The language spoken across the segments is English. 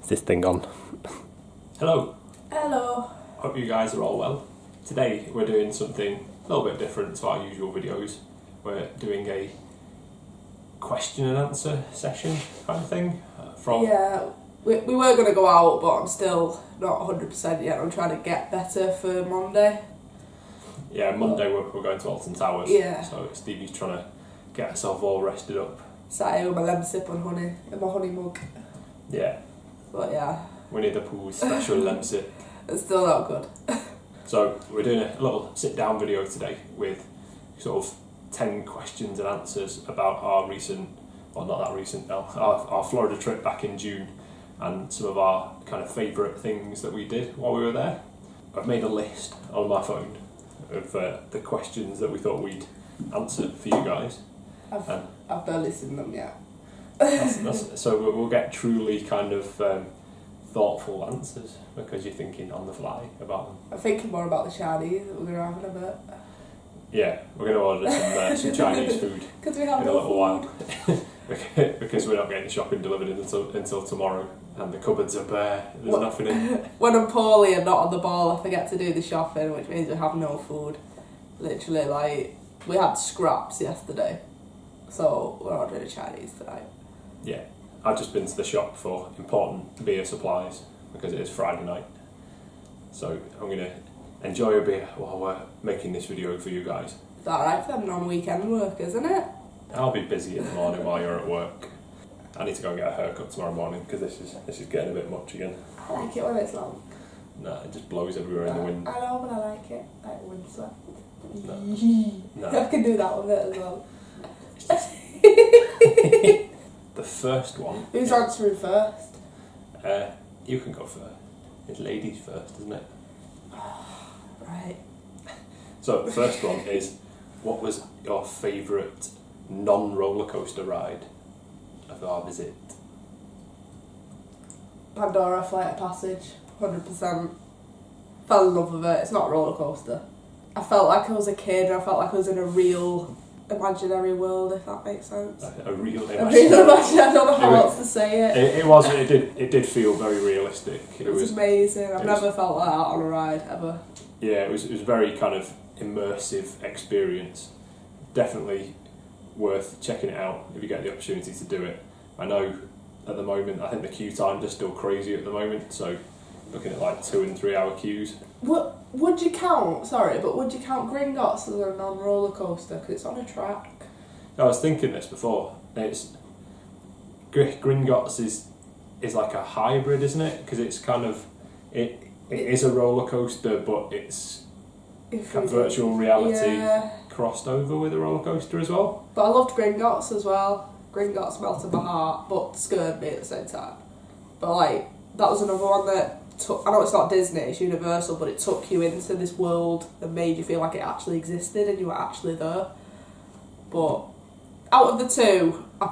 Is this thing on? Hello, Hello. hope you guys are all well. Today we're doing something a little bit different to our usual videos. We're doing a question and answer session kind of thing Yeah, we were going to go out, but I'm still not 100% yet. I'm trying to get better for Monday. Monday we're going to Alton Towers. Yeah. So Stevie's trying to get herself all rested up. Sat here with my lemon sip on honey, in my honey mug. Yeah, But yeah, Winnie the Pooh's special lemsip. it's still not good. So we're doing a little sit down video today with sort of 10 questions and answers about our recent, well not that recent now, our Florida trip back in June and some of our kind of favourite things that we did while we were there. I've made a list on my phone of the questions that we thought we'd answer for you guys. I've barely seen them yet. So we'll get truly kind of thoughtful answers because you're thinking on the fly about them. I'm thinking more about the Chinese that we're going to have in a bit. Yeah, we're going to order some Chinese food Because we have in a no little food. while because we're not getting the shopping delivered until tomorrow and the cupboards are bare, there's nothing in. When I'm poorly and not on the ball, I forget to do the shopping, which means we have no food. Literally, like, we had scraps yesterday, so we're ordering Chinese tonight. Yeah, I've just been to the shop for important beer supplies because it is Friday night, so I'm going to enjoy a beer while we're making this video for you guys. It's alright for them non-weekend work, isn't it? I'll be busy in the morning while you're at work. I need to go and get a haircut tomorrow morning because this is getting a bit much again. I like it when it's long. Nah, it just blows everywhere in the wind. I know, but I like it. Like wind sweat. No. I can do that with it as well. The first one. Who's answering first? You can go first. It's ladies first, isn't it? Right. So the first one is, what was your favourite non-roller coaster ride of our visit? Pandora Flight of Passage, 100%. Fell in love with it. It's not a roller coaster. I felt like I was a kid. I felt like I was in a real imaginary world, if that makes sense. A real A real imaginary. I don't know how else to say it. It did feel very realistic. It was amazing. I've never felt like that on a ride ever. Yeah, it was very kind of immersive experience. Definitely worth checking it out if you get the opportunity to do it. I know at the moment, I think the queue times are still crazy at the moment, so looking at like 2 and 3 hour queues. Would you count Gringotts as a non-roller coaster because it's on a track? I was thinking this before. Gringotts is like a hybrid, isn't it? Because it's kind of it is a roller coaster, but it's kind of virtual reality crossed over with a roller coaster as well. But I loved Gringotts as well. Gringotts melted my heart, but scared me at the same time. But like that was another one that I know it's not Disney, it's Universal, but it took you into this world and made you feel like it actually existed and you were actually there. But out of the two, I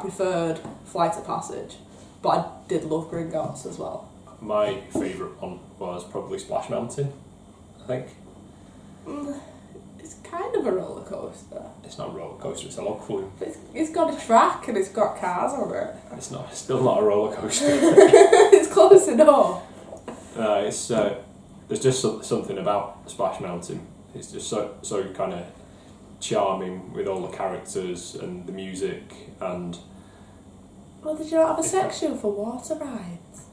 preferred Flight of Passage, but I did love Gringotts as well. My favourite one was probably Splash Mountain, I think. It's kind of a roller coaster. It's not a roller coaster, it's a log flume. It's got a track and it's got cars on it. It's still not a roller coaster. It's close enough. There's just something about Splash Mountain. It's just so kind of charming with all the characters and the music and. Well, did you not have a section for water rides?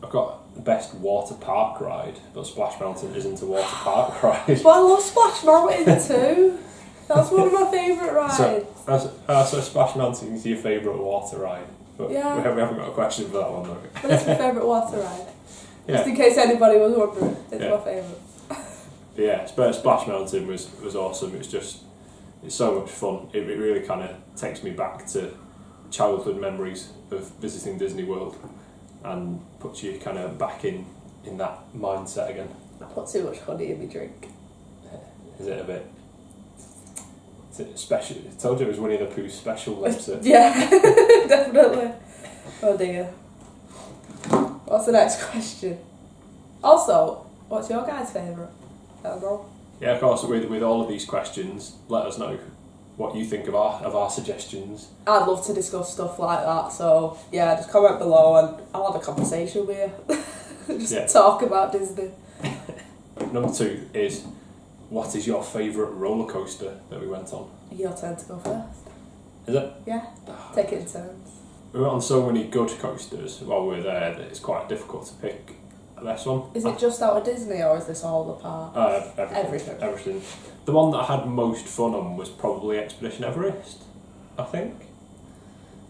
I've got the best water park ride, but Splash Mountain isn't a water park ride. Well, I love Splash Mountain too. That's one of my favourite rides. So Splash Mountain is your favourite water ride? But Yeah. We haven't got a question for that one though. But it's my favourite water ride. Yeah. Just in case anybody was wondering, it's my favourite. Yeah, Splash Mountain was awesome. It's so much fun. It really kind of takes me back to childhood memories of visiting Disney World and puts you kind of back in that mindset again. I put too much honey in my drink. Is it a bit? Is it special? I told you it was Winnie the Pooh's special lemsip. Yeah, definitely. Oh dear. What's the next question? Also, what's your guys' favourite? I don't know. Yeah, of course. With all of these questions, let us know what you think of our suggestions. I'd love to discuss stuff like that. So yeah, just comment below and I'll have a conversation with you. Just talk about Disney. Number 2 is, what is your favourite roller coaster that we went on? Your turn to go first. Is it? Yeah. Take it in turns. We went on so many good coasters while we were there that it's quite difficult to pick the best one. Is it just out of Disney or is this all the park? Everything. The one that I had most fun on was probably Expedition Everest, I think.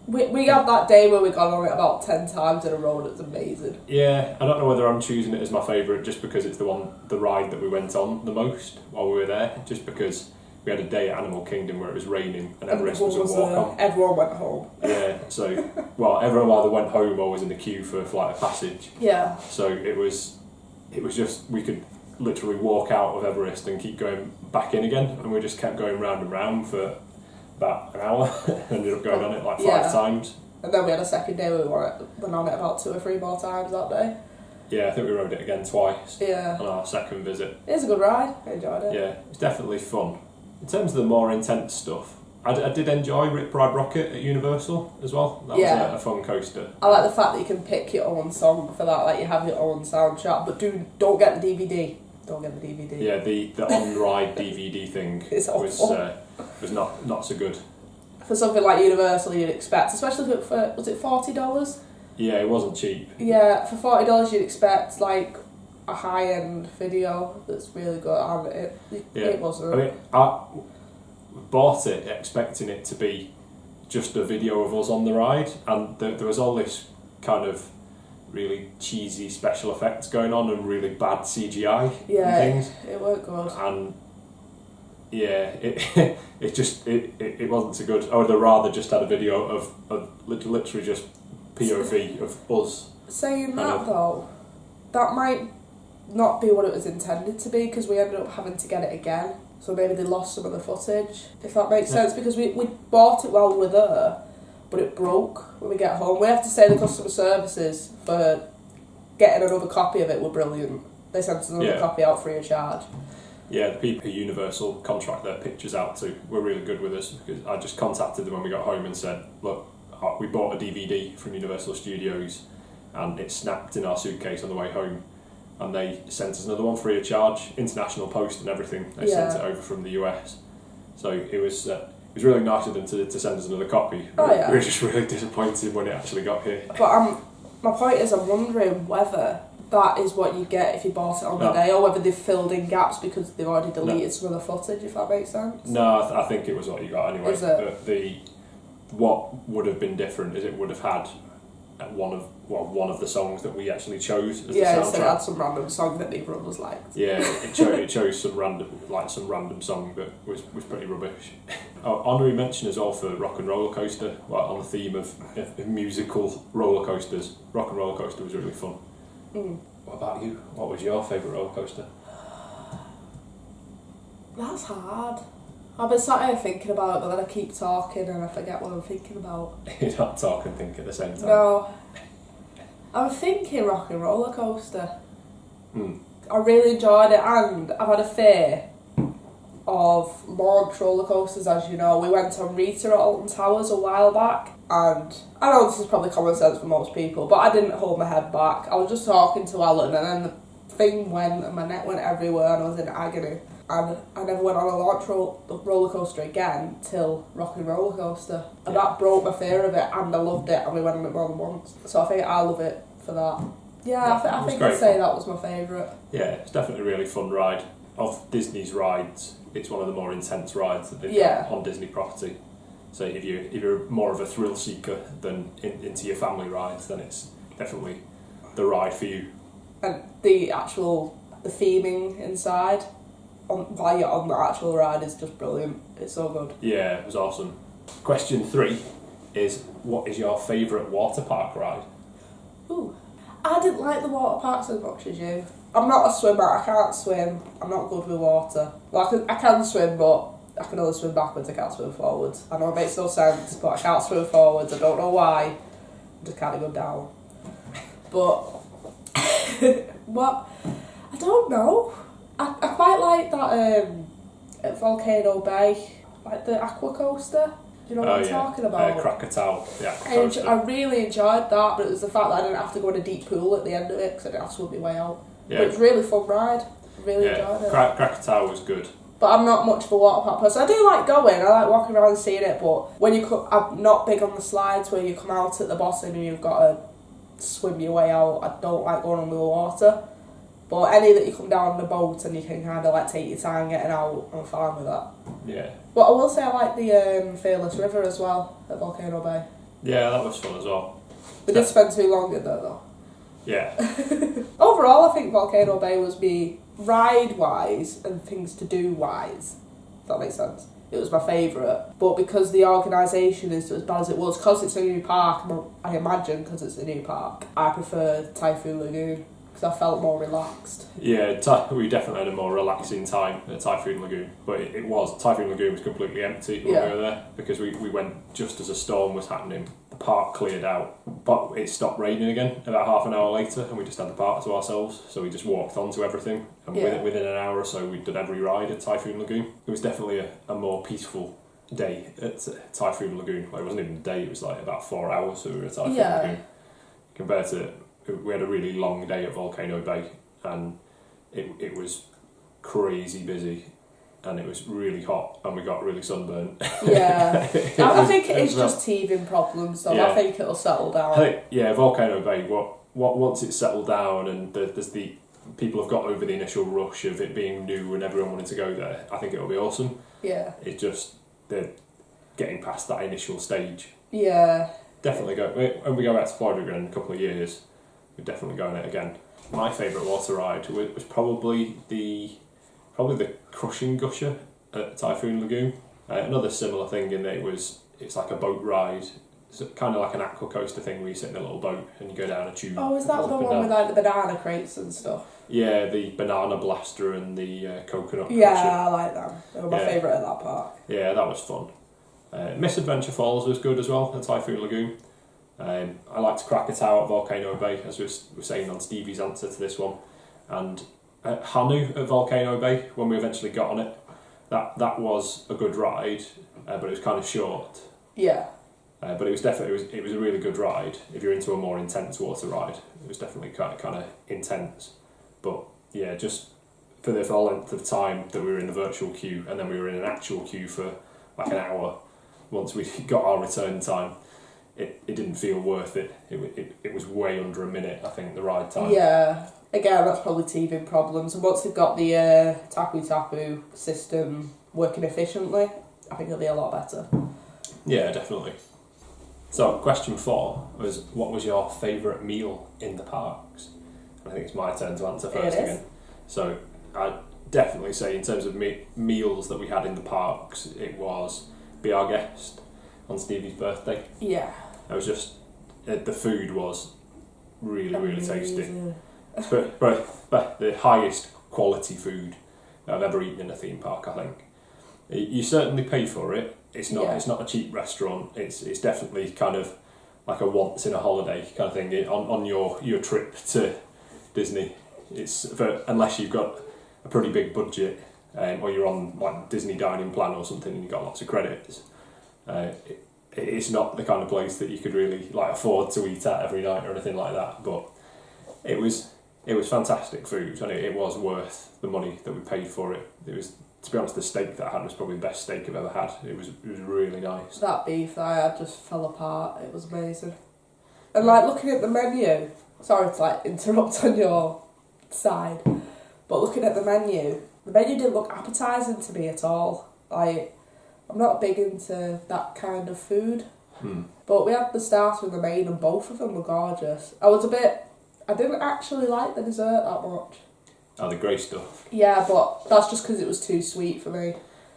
We had that day where we got on it about 10 times in a row and it's amazing. Yeah, I don't know whether I'm choosing it as my favourite just because it's the ride that we went on the most while we were there, just because we had a day at Animal Kingdom where it was raining and Everest was a walk-on. Everyone went home. Yeah, so, well, everyone either went home or was in the queue for Flight of Passage. Yeah. So it was just, we could literally walk out of Everest and keep going back in again, and we just kept going round and round for about an hour. Ended up going on it like 5 times. And then we had a second day where we went on it about 2 or 3 more times that day. Yeah, I think we rode it again twice. Yeah. On our second visit. It was a good ride. I enjoyed it. Yeah, it's definitely fun. In terms of the more intense stuff, I did enjoy Rip Ride Rocket at Universal as well. That was a fun coaster. I like the fact that you can pick your own song for that, like you have your own soundtrack, but don't get the DVD. Don't get the DVD. Yeah, the on-ride DVD thing was not so good. For something like Universal, you'd expect, especially for was it $40? Yeah, it wasn't cheap. Yeah, for $40 you'd expect like a high-end video that's really good, and it wasn't. I mean, I bought it expecting it to be just a video of us on the ride, and there was all this kind of really cheesy special effects going on and really bad CGI and things. It weren't good. And yeah, it wasn't so good. I would have rather just had a video of literally just POV of us. Saying that though, that might not be what it was intended to be, because we ended up having to get it again. So maybe they lost some of the footage, if that makes sense, because we bought it while we were there, but it broke when we get home. We have to say the customer services for getting another copy of it were brilliant. They sent us another copy out free of charge. Yeah, the people who Universal contract their pictures out to were really good with us, because I just contacted them when we got home and said, look, we bought a DVD from Universal Studios and it snapped in our suitcase on the way home, and they sent us another one free of charge, international post and everything. They sent it over from the US. So it was really nice of them to send us another copy. We were just really disappointed when it actually got here. But my point is, I'm wondering whether that is what you get if you bought it on the day, or whether they've filled in gaps because they've already deleted some of the footage, if that makes sense. No, I think it was what you got anyway. Is it? But what would have been different is it would have had one of the songs that we actually chose as the soundtrack. Instead it had some random song that neither of us liked. Yeah, it chose some random song that was pretty rubbish. Honorary mention as well for Rock and Roller Coaster, on the theme of musical roller coasters. Rock and Roller Coaster was really fun. What about you? What was your favourite roller coaster? That's hard. I've been sat here thinking about it, but then I keep talking and I forget what I'm thinking about. You're not talking and thinking at the same time. No. I'm thinking Rock and Roller Coaster. I really enjoyed it, and I've had a fear of launch roller coasters, as you know. We went on Rita at Alton Towers a while back, and I know this is probably common sense for most people, but I didn't hold my head back. I was just talking to Alan, and then the thing went, and my neck went everywhere, and I was in agony. And I never went on a launch roller coaster again till Rock and Roller Coaster. And that broke my fear of it, and I loved it, and we went on it more than once. So I think I love it for that. Yeah, I think I'd say that was my favourite. Yeah, it's definitely a really fun ride. Of Disney's rides, it's one of the more intense rides that they've got on Disney property. So if you're more of a thrill seeker than into your family rides, then it's definitely the ride for you. And the theming inside, while you're on the actual ride, is just brilliant. It's so good. Yeah, it was awesome. Question 3 is, what is your favourite water park ride? Ooh, I didn't like the water parks as much as you. I'm not a swimmer, I can't swim, I'm not good with water. Well, I can swim, but I can only swim backwards, I can't swim forwards. I know it makes no sense, but I can't swim forwards, I don't know why. I just can't even down. But, what? I don't know. I quite like that at Volcano Bay. like the aqua coaster. Do you know what I'm talking about? Krakatoa, the aqua coaster. I really enjoyed that, but it was the fact that I didn't have to go in a deep pool at the end of it because I didn't have to swim my way out. Yeah. But it was a really fun ride. Really enjoyed it. Krakatoa was good. But I'm not much of a water park person. I do like going, I like walking around and seeing it, but when you come, I'm not big on the slides where you come out at the bottom and you've got to swim your way out. I don't like going under the water. But any that you come down on the boat and you can kind of like take your time getting out, I'm fine with that. Yeah. But I will say I like the Fearless River as well at Volcano Bay. Yeah, that was fun as well. We did spend too long in there though. Yeah. Overall, I think Volcano Bay was me ride-wise and things to do-wise. If that makes sense. It was my favourite. But because the organisation is as bad as it was, because it's a new park, I imagine because it's a new park, I prefer Typhoon Lagoon because I felt more relaxed. Yeah, we definitely had a more relaxing time at Typhoon Lagoon. But Typhoon Lagoon was completely empty when we were there because we went just as a storm was happening. The park cleared out, but it stopped raining again about half an hour later and we just had the park to ourselves. So we just walked onto everything and within an hour or so we'd done every ride at Typhoon Lagoon. It was definitely a more peaceful day at Typhoon Lagoon. Well, it wasn't even a day, it was like about 4 hours we were at Typhoon Lagoon. Compared to, we had a really long day at Volcano Bay and it was crazy busy and it was really hot and we got really sunburned. Yeah. I think it is just teething problems, so I think it'll settle down. I think, Volcano Bay, once it's settled down and there's the people have got over the initial rush of it being new and everyone wanting to go there, I think it'll be awesome. Yeah. It's just, they're getting past that initial stage. Yeah. Definitely go, when we go back to Florida again in a couple of years, we're definitely going it again. My favourite water ride was probably the Crushing Gusher at Typhoon Lagoon. Another similar thing in that it's like a boat ride. It's kind of like an aqua coaster thing where you sit in a little boat and you go down a tube. Oh, is that the one with like the banana crates and stuff? Yeah, the banana blaster and the coconut crusher. Yeah, I like them. They were my favourite at that park. Yeah, that was fun. Misadventure Falls was good as well at Typhoon Lagoon. I liked Krakatoa at Volcano Bay, as we were saying on Stevie's answer to this one. And Hanu at Volcano Bay, when we eventually got on it, that was a good ride, but it was kind of short. Yeah. But it was definitely it was a really good ride. If you're into a more intense water ride, it was definitely kind of intense. But yeah, just for the length of time that we were in the virtual queue, and then we were in an actual queue for like an hour. Once we got our return time, it didn't feel worth it. It was way under a minute, I think, the ride time. Yeah. Again, that's probably teething problems. And once they've got the Tapu Tapu system working efficiently, I think it'll be a lot better. Yeah, definitely. So, question 4 was, what was your favourite meal in the parks? I think it's my turn to answer first again. So, I'd definitely say in terms of meals that we had in the parks, it was Be Our Guest on Stevie's birthday. Yeah. It was just, the food was really tasty. But the highest quality food that I've ever eaten in a theme park, I think. You certainly pay for it. It's not a cheap restaurant. It's definitely kind of like a once in a holiday kind of thing on your trip to Disney. It's unless you've got a pretty big budget, or you're on like Disney dining plan or something and you've got lots of credits. It's not the kind of place that you could really like afford to eat at every night or anything like that. But it was fantastic food, and it was worth the money that we paid for it. It was, to be honest, the steak that I had was probably the best steak I've ever had. It was really nice. That beef that I had just fell apart. It was amazing. And like looking at the menu, sorry to like interrupt on your side, but looking at the menu didn't look appetising to me at all. Like, I'm not big into that kind of food. But we had the starter and the main, and both of them were gorgeous. I didn't actually like the dessert that much. Oh, the grey stuff. Yeah, but that's just because it was too sweet for me.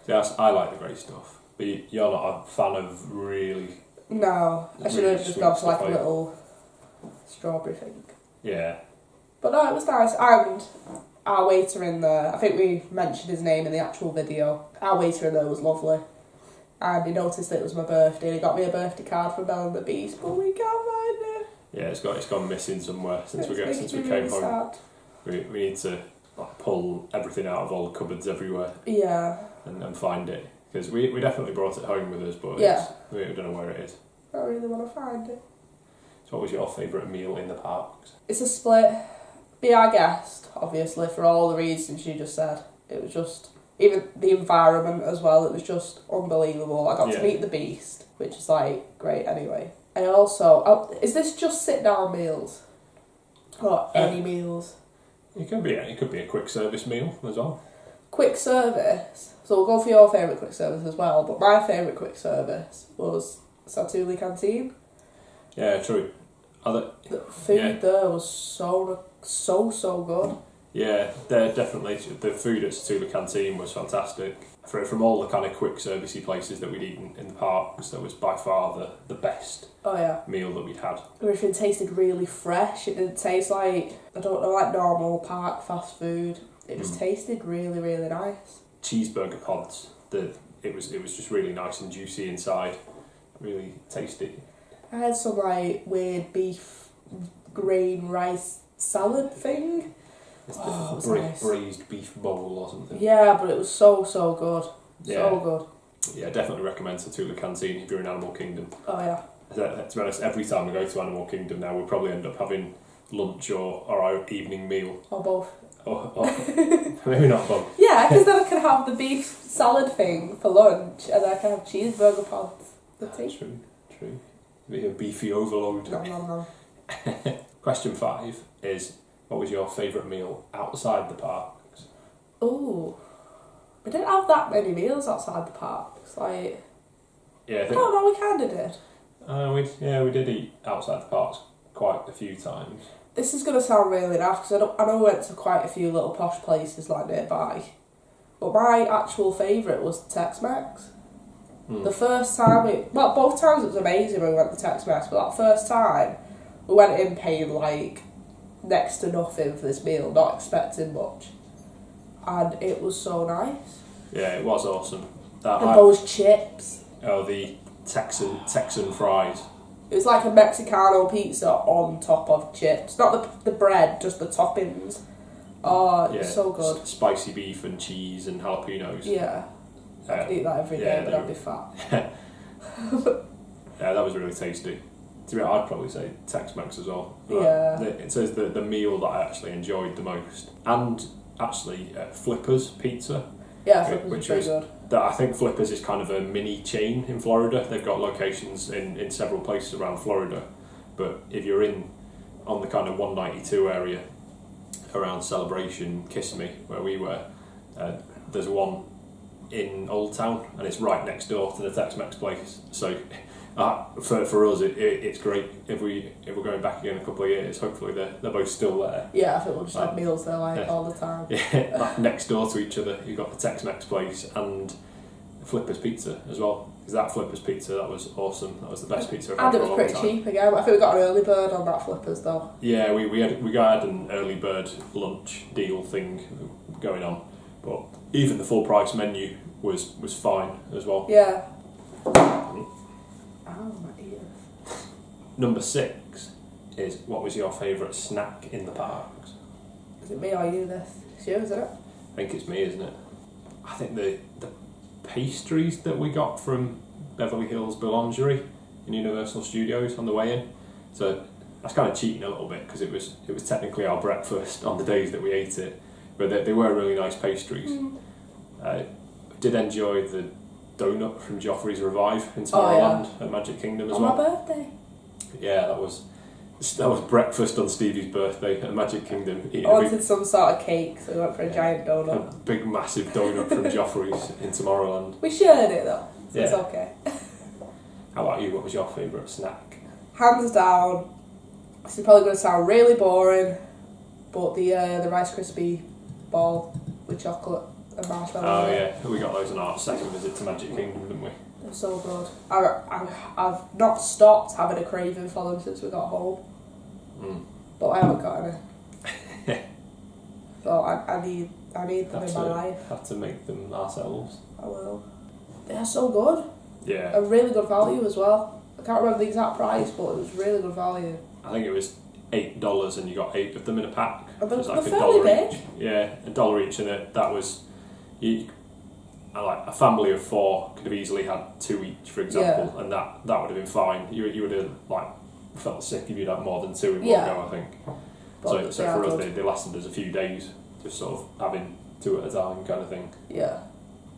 Yes, I like the grey stuff, but you're not a fan of really. No, I should have just gone for like a little strawberry thing. Yeah. But no, it was nice. And our waiter in there, I think we mentioned his name in the actual video. Our waiter in there was lovely. And he noticed that it was my birthday. He got me a birthday card from Belle and the Beast, but we can't find it. Yeah, it's gone missing somewhere since we came really home. Sad. We need to like pull everything out of all the cupboards everywhere. Yeah. And find it. Because we definitely brought it home with us, but Yeah. we don't know where it is. I really want to find it. So what was your favourite meal in the parks? It's a split. Be our guest, obviously, for all the reasons you just said. It was just, even the environment as well, it was just unbelievable. I got to Yeah. meet the Beast, which is like great anyway. I also, is this just sit down meals? Or any meals? It could be a quick service meal as well. Quick service. So we'll go for your favourite quick service as well, but my favourite quick service was Satuli Canteen. Yeah, true. The food Yeah. there was so good. Yeah, they're definitely, the food at Satula Canteen was fantastic. From all the kind of quick servicey places that we'd eaten in the parks, that was by far the best Oh yeah. meal that we'd had. Everything tasted really fresh. It didn't taste like, I don't know, like normal park fast food. It just tasted really, really nice. Cheeseburger pods, it was just really nice and juicy inside, really tasty. I had some like weird beef green rice salad thing. It's it the was nice. braised beef bowl or something. Yeah, but it was so good. Yeah. So good. Yeah, definitely recommend Satula Canteen if you're in Animal Kingdom. Oh yeah. To be honest, every time we go to Animal Kingdom now, we'll probably end up having lunch or our evening meal. Or both. Or maybe not both. Yeah, because then I can have the beef salad thing for lunch and I can have cheeseburger pods for tea. True. Be a beefy overload. Nom nom nom. Question 5 is, what was your favourite meal outside the parks? Ooh. We didn't have that many meals outside the parks. Like, Yeah, I I think don't know, we kind of did. we did eat outside the parks quite a few times. This is going to sound really naff because I know we went to quite a few little posh places like nearby. But my actual favourite was Tex-Mex. The first time, both times it was amazing when we went to Tex-Mex, but that first time we went in paying like next to nothing for this meal, not expecting much. And it was so nice. Yeah, it was awesome. And those chips. The Texan fries. It was like a Mexicano pizza on top of chips. Not the bread, just the toppings. Oh, it was so good. Spicy beef and cheese and jalapenos. Yeah. I could eat that every day, but I'd be fat. Yeah, that was really tasty. To be honest, I'd probably say Tex-Mex as well. Yeah. It says the meal that I actually enjoyed the most. And actually, Flippers Pizza. Yeah, Flippers was which pretty was good. That I think Flippers is kind of a mini chain in Florida. They've got locations in several places around Florida. But if you're on the kind of 192 area around Celebration, Kissimmee, where we were, there's one in Old Town, and it's right next door to the Tex-Mex place. So for us, it's great. If we're going back again in a couple of years, hopefully they're both still there. Yeah, I think we'll just have meals there all the time. Yeah, like next door to each other, you've got the Tex-Mex place and Flippers Pizza as well. Because that Flippers Pizza, that was awesome. That was the best pizza I've had And it for a was long pretty time. cheap again. I think we got an early bird on that Flippers though. Yeah, we had an early bird lunch deal thing going on, but even the full price menu was fine as well. Yeah. Oh, my ears. Number 6 is, what was your favourite snack in the parks? Is it me or you this? It's you, isn't it? I think it's me, isn't it? I think the pastries that we got from Beverly Hills Boulangerie in Universal Studios on the way in. So that's kind of cheating a little bit because it was technically our breakfast on the days that we ate it, but they were really nice pastries. I did enjoy the donut from Joffrey's Revive in Tomorrowland at Magic Kingdom as on well. my birthday. Yeah, that was breakfast on Stevie's birthday at Magic Kingdom. I wanted some sort of cake, so we went for a giant a donut. big massive donut from Joffrey's in Tomorrowland. We shared it though, so it's Yeah. okay. How about you? What was your favourite snack? Hands down, this is probably going to sound really boring, but the Rice Krispie ball with chocolate and marshmallow. Oh yeah, we got those on our second visit to Magic Kingdom, didn't we? They're so good. I've not stopped having a craving for them since we got home, but I haven't got any. So I need them in my life. Have to make them ourselves. I will. They are so good. Yeah. A really good value as well. I can't remember the exact price, but it was really good value. I think it was $8 and you got 8 of them in a pack. And It was they're like fairly $1 big. each. Yeah, $1 each, and that was like a family of 4 could have easily had 2 each, for example, and that would have been fine. You would have like felt sick if you'd had more than 2 in one go, I think. But So for us, they lasted us a few days, just sort of having 2 at a time kind of thing. Yeah.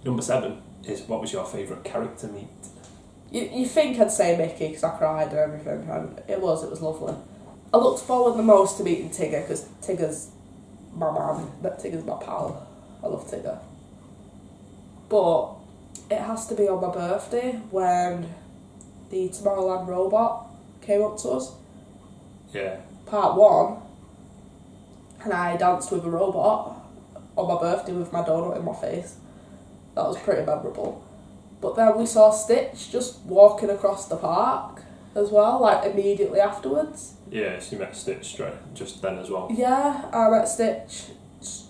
Number 7 is, what was your favourite character meet? You think I'd say Mickey because I cried and everything, and it was lovely. I looked forward the most to meeting Tigger because Tigger's my man, but Tigger's my pal. I love Tigger. But it has to be on my birthday when the Tomorrowland robot came up to us. Yeah. Part 1, and I danced with a robot on my birthday with my donut in my face. That was pretty memorable. But then we saw Stitch just walking across the park as well, like immediately afterwards. Yeah, so you met Stitch just then as well. Yeah, I met Stitch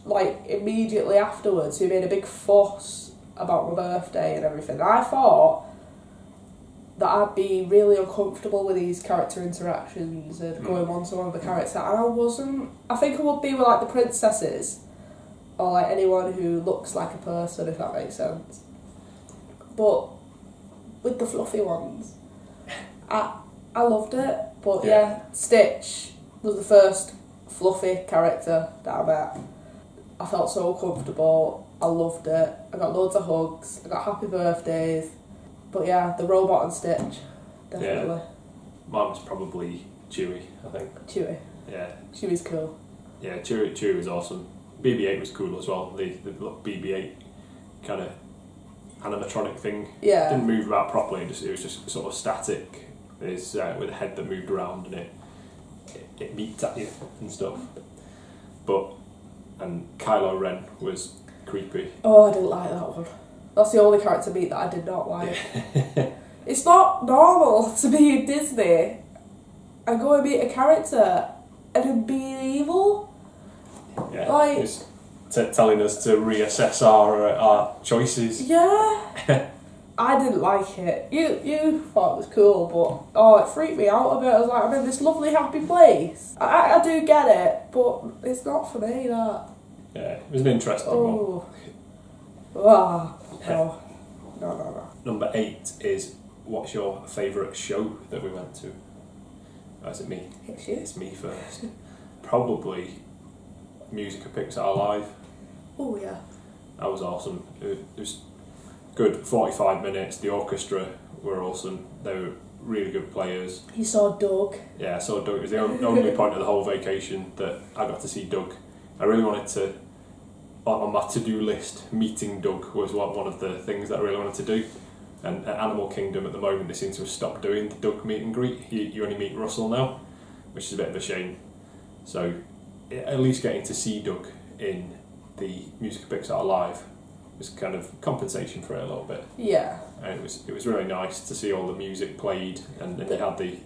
like immediately afterwards. He made a big fuss about my birthday and everything. I thought that I'd be really uncomfortable with these character interactions and going on to one of the characters, and I wasn't. I think I would be with like the princesses or like anyone who looks like a person, if that makes sense. But with the fluffy ones, I loved it. But yeah, Stitch was the first fluffy character that I met. I felt so comfortable. I loved it. I got loads of hugs. I got happy birthdays. But yeah, the robot and Stitch, definitely. Yeah. Mine was probably Chewie, I think. Chewie. Yeah. Chewie's cool. Yeah, Chewie was awesome. BB-8 was cool as well. The BB-8 kind of animatronic thing. Yeah. Didn't move about properly. It was just sort of static. With a head that moved around and it beeped at you and stuff. And Kylo Ren was creepy. Oh, I didn't like that one. That's the only character meet that I did not like. It's not normal to be in Disney and go and meet a character and him being evil. Yeah, like, it's telling us to reassess our choices. Yeah. I didn't like it. You thought it was cool, but it freaked me out a bit. I was like, I'm in this lovely, happy place. I do get it, but it's not for me, that. Yeah, it was an interesting one. No. Number 8 is, what's your favourite show that we went to? Oh, is it me? It's you. It's me first. Probably Musica Pixar Live. Oh, yeah. That was awesome. It was good 45 minutes. The orchestra were awesome. They were really good players. You saw Doug. Yeah, I saw Doug. It was the only point of the whole vacation that I got to see Doug. I really wanted to, on my to-do list, meeting Doug was one of the things that I really wanted to do. And at Animal Kingdom at the moment, they seem to have stopped doing the Doug meet and greet. You only meet Russell now, which is a bit of a shame. So at least getting to see Doug in the Musica Pixar Live was kind of compensation for it a little bit. Yeah. And it was really nice to see all the music played, and then you had the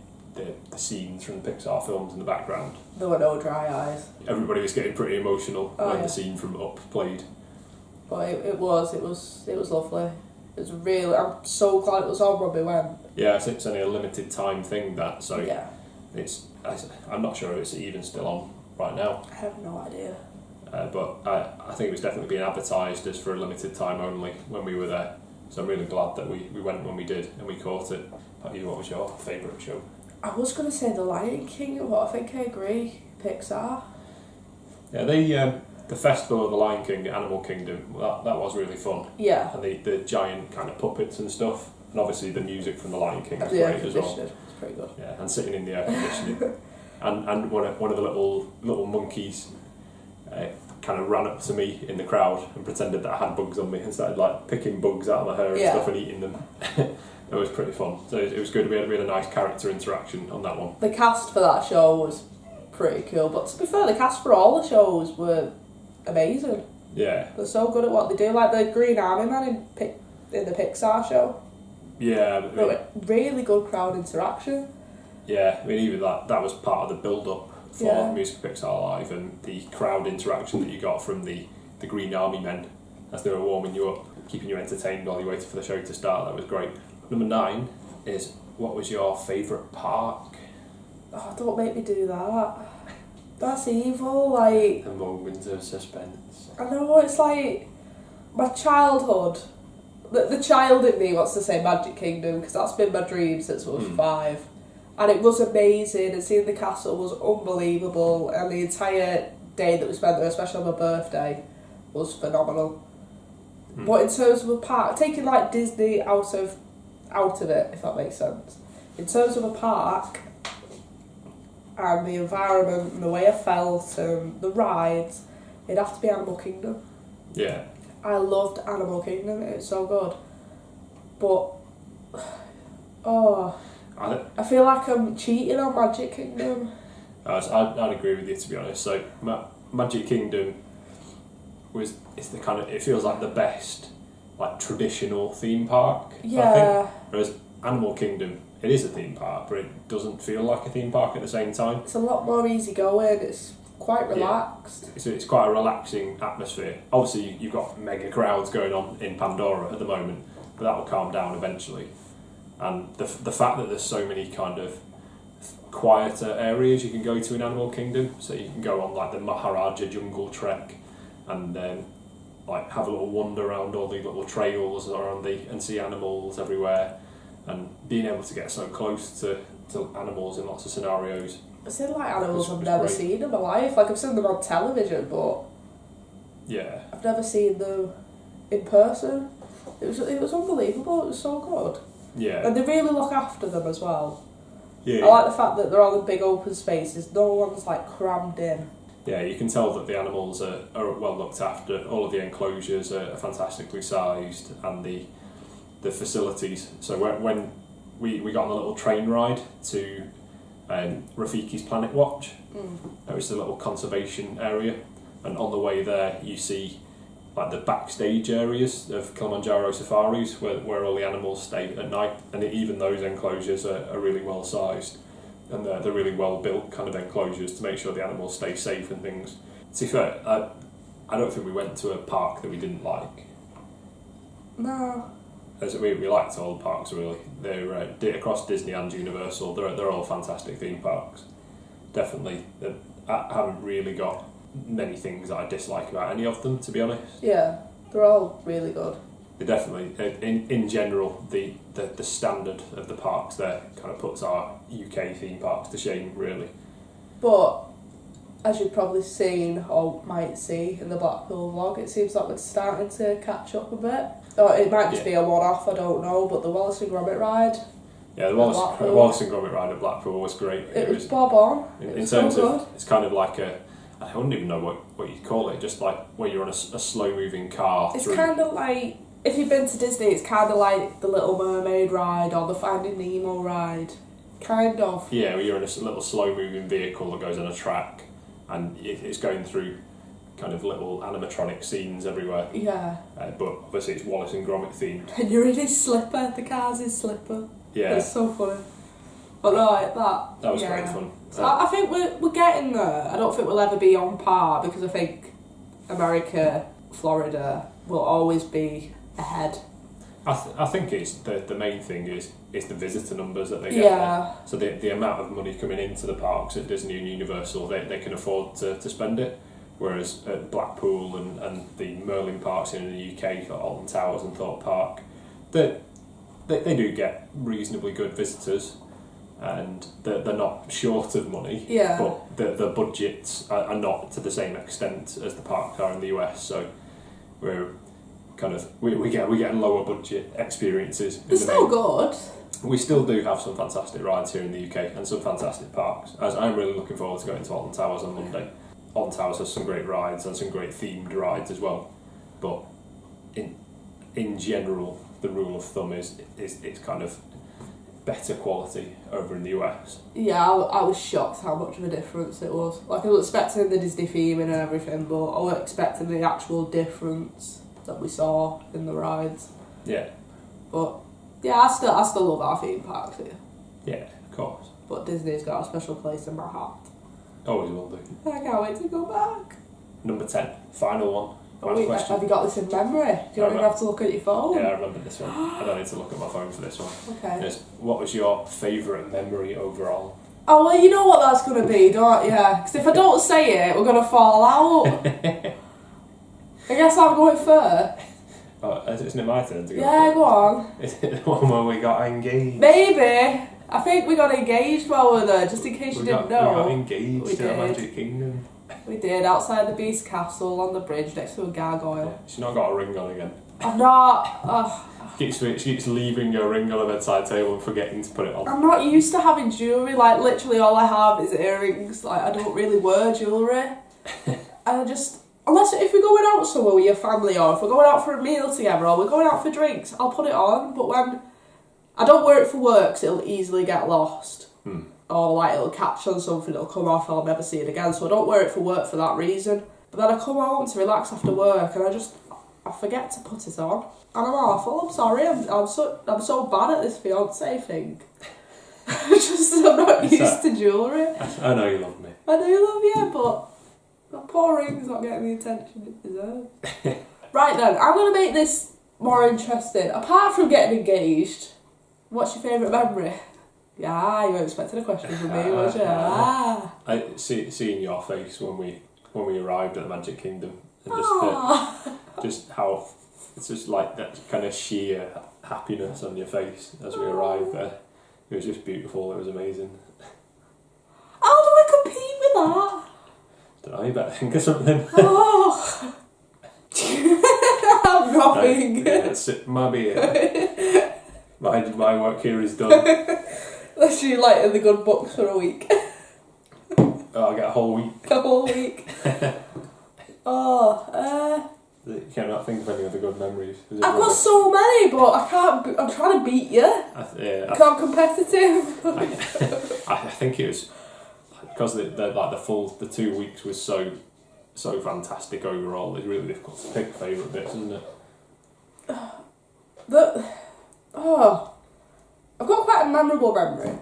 scenes from the Pixar films in the background. There were no dry eyes. Everybody was getting pretty emotional when the scene from Up played. But it was lovely. It was really. I'm so glad it was on when we went. Yeah, it's only a limited time thing, that, so yeah. I'm not sure if it's even still on right now. I have no idea. But I think it was definitely being advertised as for a limited time only when we were there. So I'm really glad that we went when we did and we caught it. What was your favourite show? I was going to say The Lion King, but I think I agree. Pixar. Yeah, the Festival of the Lion King, Animal Kingdom, that was really fun. Yeah. And the giant kind of puppets and stuff. And obviously the music from the Lion King was The great as well. It's pretty good. Yeah, and sitting in the air conditioning. and one of the little monkeys kind of ran up to me in the crowd and pretended that I had bugs on me and started like picking bugs out of my hair and stuff and eating them. It was pretty fun. So it was good. We had a nice character interaction on that one. The cast for that show was pretty cool, but to be fair, the cast for all the shows were amazing. Yeah. They're so good at what they do, like the Green Army Man in the Pixar show. Yeah. Really good crowd interaction. Yeah, I mean, even that was part of the build-up for Music Pixar Live, and the crowd interaction that you got from the Green Army men as they were warming you up, keeping you entertained while you waited for the show to start. That was great. Number 9 is, what was your favourite park? Oh, don't make me do that. That's evil, like... The moment of suspense. I know, it's like... My childhood the child in me wants to say Magic Kingdom because that's been my dream since I was 5. And it was amazing, and seeing the castle was unbelievable, and the entire day that we spent there, especially on my birthday, was phenomenal. But in terms of a park, taking like Disney out of it, if that makes sense. In terms of a park and the environment and the way I felt and the rides, it'd have to be Animal Kingdom. Yeah. I loved Animal Kingdom, it's so good. But I feel like I'm cheating on Magic Kingdom. I'd agree with you, to be honest. So Magic Kingdom is the kind of, it feels like the best like traditional theme park. Yeah. I think. Whereas Animal Kingdom, it is a theme park, but it doesn't feel like a theme park at the same time. It's a lot more easygoing. It's quite relaxed. Yeah. It's quite a relaxing atmosphere. Obviously, you've got mega crowds going on in Pandora at the moment, but that will calm down eventually. And the fact that there's so many kind of quieter areas you can go to in Animal Kingdom, so you can go on like the Maharaja Jungle Trek, and then like have a little wander around all the little trails around and see animals everywhere, and being able to get so close to animals in lots of scenarios. I've seen like animals It's I've never great. seen in my life. Like I've seen them on television, but Yeah. I've never seen them in person. It was unbelievable. It was so good, Yeah. and they really look after them as well. Yeah. I like the fact that they're all in big open spaces. No one's like crammed in. Yeah, you can tell that the animals are well looked after. All of the enclosures are fantastically sized, and the facilities. So when we got on a little train ride to Rafiki's Planet Watch, it was a little conservation area, and on the way there you see like the backstage areas of Kilimanjaro safaris where all the animals stay at night, and even those enclosures are really well sized. And they're really well built kind of enclosures to make sure the animals stay safe and things. To be fair, I don't think we went to a park that we didn't like. No. As we liked all the parks really. They're across Disney and Universal. They're all fantastic theme parks. Definitely, I haven't really got many things that I dislike about any of them, to be honest. Yeah, they're all really good. They definitely, in general, the standard of the parks there kind of puts our UK theme parks to shame, really. But as you've probably seen or might see in the Blackpool vlog, it seems like we're starting to catch up a bit. Or it might just be a one-off, I don't know, but the Wallace and Gromit ride... Yeah, the Wallace and Gromit ride at Blackpool was great. It was bob on. In terms of, it's kind of like I wouldn't even know what you'd call it, just like where you're on a slow-moving car. It's kind of like, if you've been to Disney, it's kind of like the Little Mermaid ride or the Finding Nemo ride. Kind of. Yeah, where you're in a little slow-moving vehicle that goes on a track, and it's going through kind of little animatronic scenes everywhere. Yeah. But obviously it's Wallace and Gromit themed. And you're in his slipper, the car's his slipper. Yeah. It's so funny. But no, like that. That was great fun. So I think we're getting there. I don't think we'll ever be on par because I think America, Florida will always be ahead. I think it's the main thing is the visitor numbers that they get. Yeah. There. So the amount of money coming into the parks at Disney and Universal, they can afford to spend it. Whereas at Blackpool and the Merlin parks in the UK, like Alton Towers and Thorpe Park, they do get reasonably good visitors, and they're not short of money. Yeah. But the budgets are not to the same extent as the parks are in the US. So we're kind of we get lower budget experiences. They're still good. We still do have some fantastic rides here in the UK and some fantastic parks. As I'm really looking forward to going to Alton Towers on Monday. Alton Towers has some great rides and some great themed rides as well. But in general, the rule of thumb is it's kind of better quality over in the US. Yeah, I was shocked how much of a difference it was. Like I was expecting the Disney theming and everything, but I was expecting the actual difference that we saw in the rides. Yeah. But yeah, I still love our theme parks here. Yeah, of course. But Disney's got a special place in my heart. Always will do. I can't wait to go back. Number 10, final one. Oh, wait, question. have you got this in memory? Do you not even have to look at your phone? Yeah, I remember this one. I don't need to look at my phone for this one. Okay. Yes. What was your favourite memory overall? Oh, well, you know what that's going to be, don't you? Because if I don't say it, we're going to fall out. I guess I'm going first. Isn't it my turn to go? Yeah, go on. Is it the one where we got engaged? Maybe. I think we got engaged while we were there, just in case you didn't know. We got engaged We at did. Magic Kingdom. We did, outside the Beast Castle on the bridge next to a gargoyle. She's not got a ring on again. I'm not. She keeps leaving your ring on the bedside table and forgetting to put it on. I'm not used to having jewellery. Like, literally all I have is earrings. Like, I don't really wear jewellery. And I just... Unless if we're going out somewhere with your family, or if we're going out for a meal together, or we're going out for drinks, I'll put it on. But when... I don't wear it for work, so it'll easily get lost. Or, like, it'll catch on something, it'll come off, I'll never see it again. So I don't wear it for work for that reason. But then I come home to relax after work, and I forget to put it on. And I'm awful, I'm sorry, I'm so bad at this fiancé thing. I'm not used to jewellery. I know you love me. I do love you, but my poor ring's not getting the attention it deserves. Right then, I'm going to make this more interesting. Apart from getting engaged, what's your favourite memory? Yeah, you weren't expecting a question from me, was you? Seeing your face when we arrived at the Magic Kingdom, and just how it's just like that kind of sheer happiness on your face as we arrived there. It was just beautiful. It was amazing. How do I compete with that? Don't know, you better think of something. Oh, I'm nothing. That's it. My work here is done. Unless you like in the good books for a week. I'll get a whole week. A whole week. You cannot think of any other good memories. I've got so many, but I can't. I'm trying to beat you. I'm competitive. I think it was because the 2 weeks was so fantastic overall. It's really difficult to pick favourite bits, isn't it? I've got quite a memorable memory.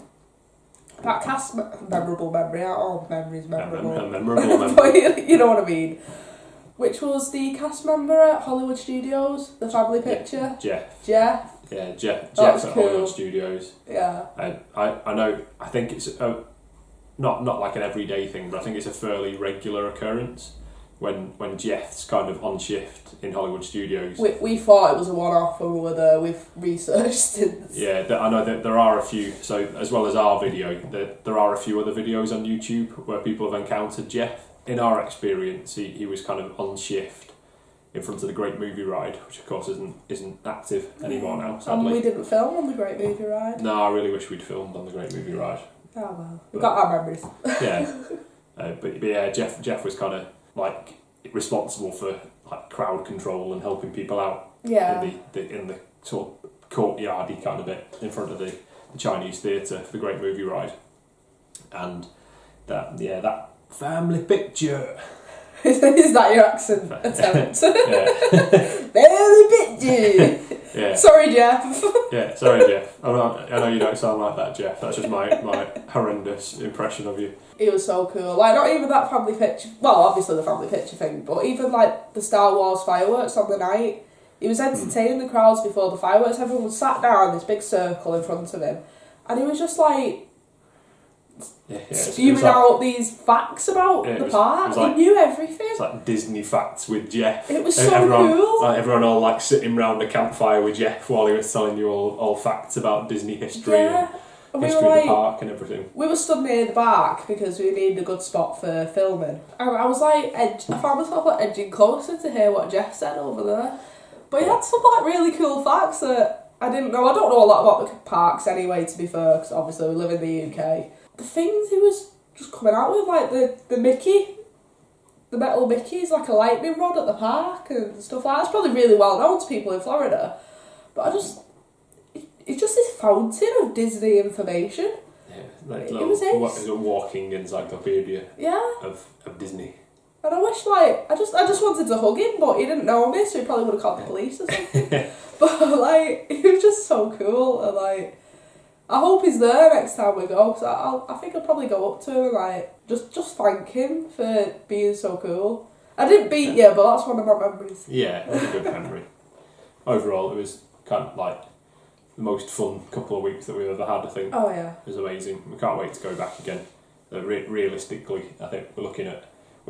That cast memorable memory. All memories memorable. A memorable memory. But you know what I mean. Which was the cast member at Hollywood Studios, the family picture. Jeff. Jeff. Yeah, Jeff's at cool. Hollywood Studios. Yeah. I know. I think it's not like an everyday thing, but I think it's a fairly regular occurrence when Jeff's kind of on shift in Hollywood Studios. We thought it was a one-off when we were there. We've researched since. Yeah, I know that there are a few. So as well as our video, there are a few other videos on YouTube where people have encountered Jeff. In our experience, he was kind of on shift in front of the Great Movie Ride, which of course isn't active anymore now, sadly. And we didn't film on the Great Movie Ride. No, I really wish we'd filmed on the Great Movie Ride. Oh well, we got our memories. Yeah, but yeah, Jeff was kind of like responsible for like crowd control and helping people out. Yeah. In the sort of courtyardy kind of bit in front of the Chinese theatre for the Great Movie Ride, and that family picture. Is that your accent attempt? Yeah. Family picture. Yeah. Sorry, Jeff. Yeah, sorry, Jeff. I know you don't sound like that, Jeff. That's just my horrendous impression of you. He was so cool. Like, not even that family picture. Well, obviously the family picture thing, but even like the Star Wars fireworks on the night. He was entertaining the crowds before the fireworks. Everyone was sat down in this big circle in front of him, and he was just like spewing out these facts about the park. He knew everything. It's like Disney facts with Jeff. It was so cool. Everyone all like sitting round a campfire with Jeff while he was telling you all facts about Disney history and history of the park and everything. We were stood near the back because we needed a good spot for filming. And I was like, I found myself like edging closer to hear what Jeff said over there. But he had some like really cool facts that I didn't know. I don't know a lot about the parks anyway, to be fair, because obviously we live in the UK. The things he was just coming out with, like the Mickey, the metal Mickey is like a lightning rod at the park and stuff like that. It's probably really well known to people in Florida. But it's just this fountain of Disney information. Yeah, like it was a walking encyclopedia of Disney. And I wish, like, I just wanted to hug him, but he didn't know me, so he probably would have called the police or something. But, like, he was just so cool, and, like, I hope he's there next time we go, so I think I'll probably go up to him and, like, just thank him for being so cool. I didn't beat you, but that's one of my memories. Yeah, it was a good memory. Overall, it was kind of, like, the most fun couple of weeks that we've ever had, I think. Oh, yeah. It was amazing. We can't wait to go back again. Realistically, I think we're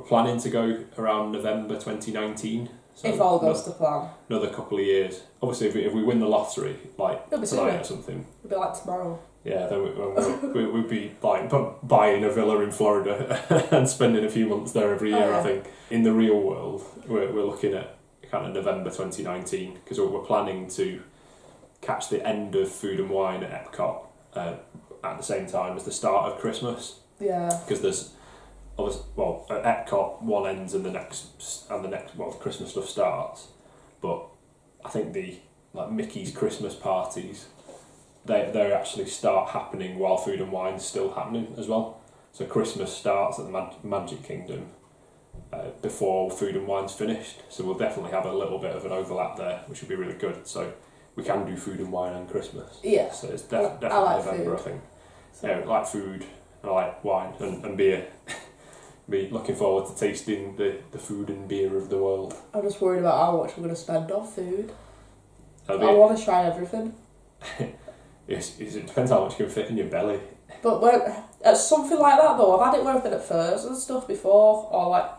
planning to go around November 2019, So if all goes to plan. another couple of years. Obviously, if we win the lottery, like It'll be tonight sooner. or something, It'll be like tomorrow. yeah, then we'd be like buying a villa in Florida and spending a few months there every year. Oh, yeah. I think in the real world, we're looking at kind of November 2019 because we're planning to catch the end of Food and Wine at Epcot at the same time as the start of Christmas. Yeah. Because there's well, at Epcot one ends and the next the Christmas stuff starts, but I think the Mickey's Christmas parties they actually start happening while Food and Wine's still happening as well. So Christmas starts at the Magic Kingdom before Food and Wine's finished. So we'll definitely have a little bit of an overlap there, which would be really good. So we can do Food and Wine and Christmas. Yeah. So it's I definitely like November, food. I think. Yeah, I like food, I like wine and beer. Be looking forward to tasting the food and beer of the world. I'm just worried about how much I'm going to spend on food. I That'll want to try everything. it depends how much you can fit in your belly. But when at something like that though, I've had it where I've been at fairs and stuff before, or like,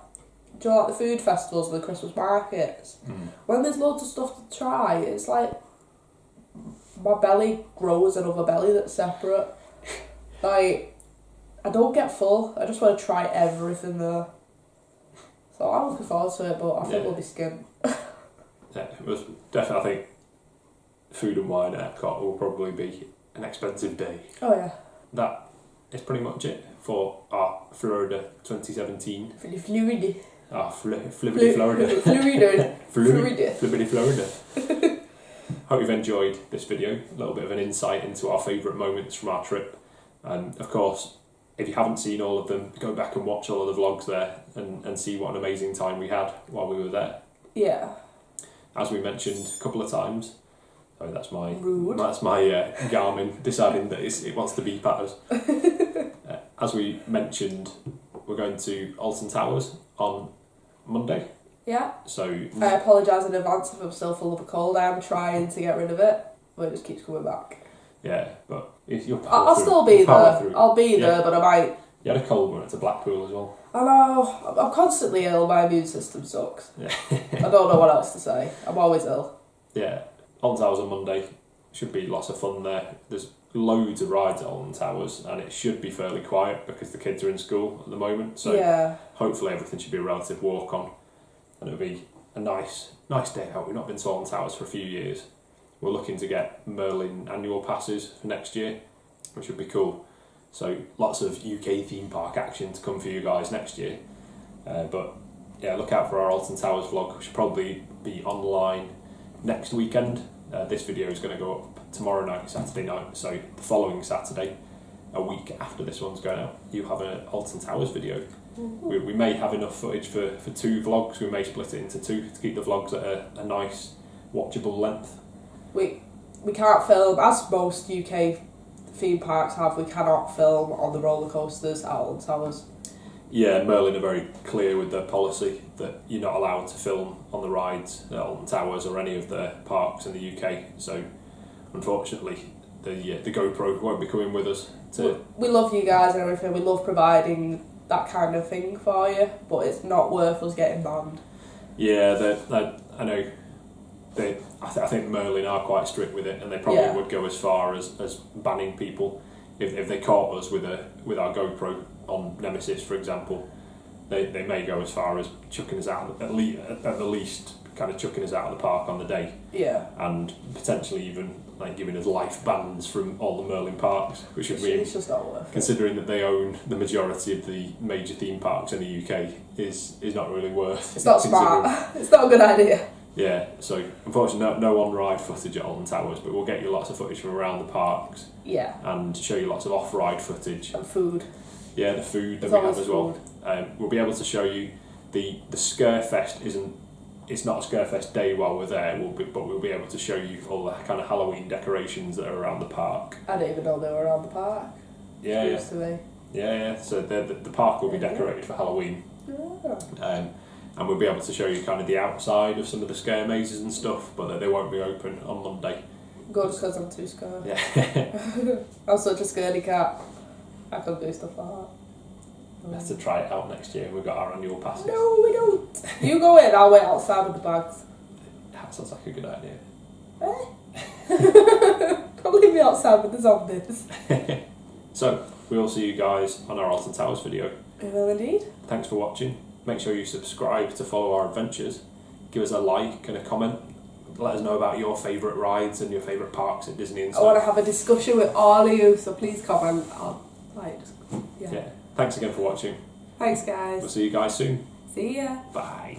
do you know, like the food festivals and the Christmas markets? When there's loads of stuff to try, it's like my belly grows another belly that's separate. Like, I don't get full. I just want to try everything there. So I'm looking forward to it, but I think we'll be skint. Yeah, it was definitely. I think Food and Wine at Epcot will probably be an expensive day. Oh yeah. That is pretty much it for our Florida 2017. Florida. Our Flibbity Florida. Florida. Flibbity Florida. Hope you've enjoyed this video. A little bit of an insight into our favourite moments from our trip. And of course, if you haven't seen all of them, go back and watch all of the vlogs there and see what an amazing time we had while we were there. Yeah. As we mentioned a couple of times, sorry, that's my Rude. Garmin deciding that it wants to beep at us. As we mentioned, we're going to Alton Towers on Monday. Yeah. So I apologise in advance if I'm still full of a cold. I am trying to get rid of it, but it just keeps coming back. yeah, but you'll I'll still be there. I'll be there, Yeah. but I might. You had a cold one at Blackpool as well. I know. I'm constantly ill. My immune system sucks. Yeah. I don't know what else to say. I'm always ill. Yeah, Alton Towers on Monday. Should be lots of fun there. There's loads of rides at Alton Towers and it should be fairly quiet because the kids are in school at the moment. So yeah. hopefully everything should be a relative walk on and it'll be a nice day out. We've not been to Alton Towers for a few years. We're looking to get Merlin annual passes for next year, which would be cool. So lots of UK theme park action to come for you guys next year. But yeah, look out for our Alton Towers vlog, which will probably be online next weekend. This video is going to go up tomorrow night, Saturday night. So the following Saturday, a week after this one's going out, you have an Alton Towers video. We may have enough footage for 2 vlogs. We may split it into 2 to keep the vlogs at a nice watchable length. We can't film, as most UK theme parks have, we cannot film on the roller coasters at Alton Towers. Yeah, Merlin are very clear with their policy that you're not allowed to film on the rides at Alton Towers or any of their parks in the UK. So, unfortunately, the GoPro won't be coming with us. We love you guys and everything. We love providing that kind of thing for you, but it's not worth us getting banned. Yeah, I know. I think Merlin are quite strict with it, and they probably would go as far as banning people if they caught us with our GoPro on Nemesis, for example. They may go as far as chucking us out at the least, kind of chucking us out of the park on the day. Yeah. And potentially even like giving us life bans from all the Merlin parks, which would mean, it's just not worth it. considering that they own the majority of the major theme parks in the UK, is not really worth. It's not smart. It's not a good idea. Yeah, so unfortunately no on-ride footage at Alton Towers, but we'll get you lots of footage from around the parks. Yeah. And show you lots of off-ride footage. And food. Yeah, the food that There's we have as well. food. We'll be able to show you the Scarefest it's not a Scarefest day while we're there, but we'll be able to show you all the kind of Halloween decorations that are around the park. I didn't even know they were around the park. Yeah, Used to be. Yeah. So the park will be decorated for Halloween. Yeah. And we'll be able to show you kind of the outside of some of the scare mazes and stuff, but they won't be open on Monday. Good, because I'm too scared. Yeah. I'm such a scaredy cat. I couldn't do stuff like that. We have to try it out next year. We've got our annual passes. No, we don't. You go in, I'll wait outside with the bags. That sounds like a good idea. Don't leave me outside with the zombies. So, we will see you guys on our Alton Towers video. We will indeed. Thanks for watching. Make sure you subscribe to follow our adventures. Give us a like and a comment. Let us know about your favourite rides and your favourite parks at Disney and I stuff. want to have a discussion with all of you, so please comment. Yeah. Thanks again for watching. Thanks, We'll guys. see you guys soon. See ya. Bye.